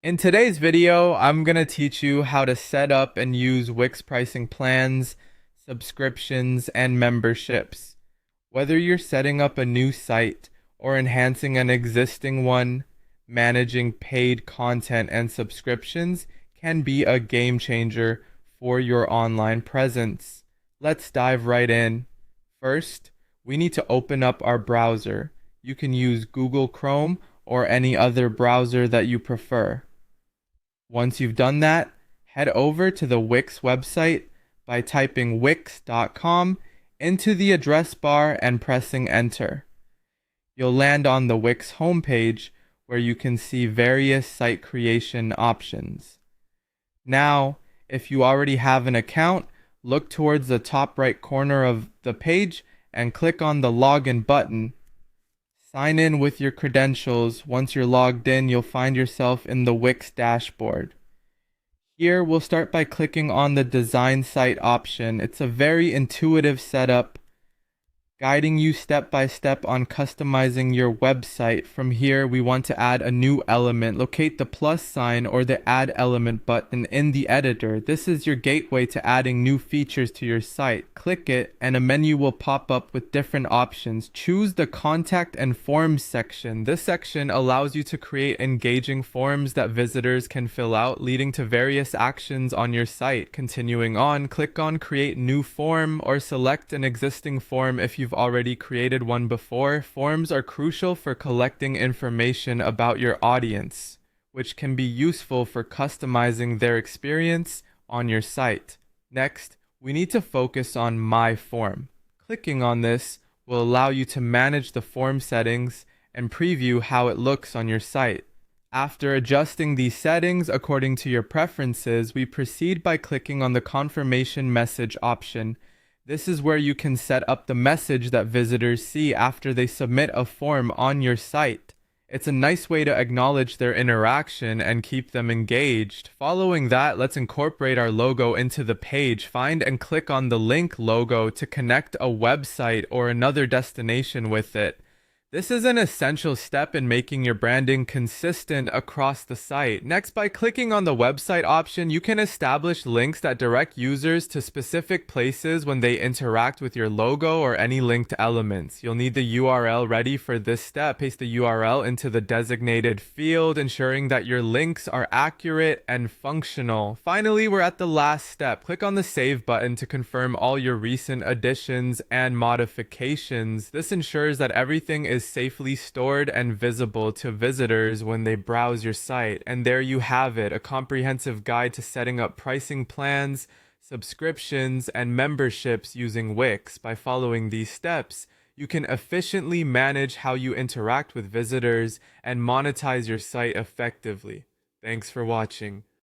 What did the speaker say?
In today's video, I'm going to teach you how to set up and use Wix pricing plans, subscriptions, and memberships. Whether you're setting up a new site or enhancing an existing one, managing paid content and subscriptions can be a game changer for your online presence. Let's dive right in. First, we need to open up our browser. You can use Google Chrome or any other browser that you prefer. Once you've done that, head over to the Wix website by typing wix.com into the address bar and pressing enter. You'll land on the Wix homepage where you can see various site creation options. Now, if you already have an account, look towards the top right corner of the page and click on the login button. Sign in with your credentials. Once you're logged in, you'll find yourself in the Wix dashboard. Here, we'll start by clicking on the Design Site option. It's a very intuitive setup, guiding you step by step on customizing your website. From here, we want to add a new element. Locate the plus sign or the Add Element button in the editor. This is your gateway to adding new features to your site. Click it, and a menu will pop up with different options. Choose the Contact and Forms section. This section allows you to create engaging forms that visitors can fill out, leading to various actions on your site. Continuing on, click on Create New Form or select an existing form if you've already created one before. Forms are crucial for collecting information about your audience, which can be useful for customizing their experience on your site. Next, we need to focus on My Form. Clicking on this will allow you to manage the form settings and preview how it looks on your site. After adjusting these settings according to your preferences, we proceed by clicking on the confirmation message option. This is where you can set up the message that visitors see after they submit a form on your site. It's a nice way to acknowledge their interaction and keep them engaged. Following that, let's incorporate our logo into the page. Find and click on the link logo to connect a website or another destination with it. This is an essential step in making your branding consistent across the site. Next, by clicking on the website option, you can establish links that direct users to specific places when they interact with your logo or any linked elements. You'll need the URL ready for this step. Paste the URL into the designated field, ensuring that your links are accurate and functional. Finally, we're at the last step. Click on the Save button to confirm all your recent additions and modifications. This ensures that everything is safely stored and visible to visitors when they browse your site. And there you have it, a comprehensive guide to setting up pricing plans, subscriptions, and memberships using Wix. By following these steps, you can efficiently manage how you interact with visitors and monetize your site effectively. Thanks for watching.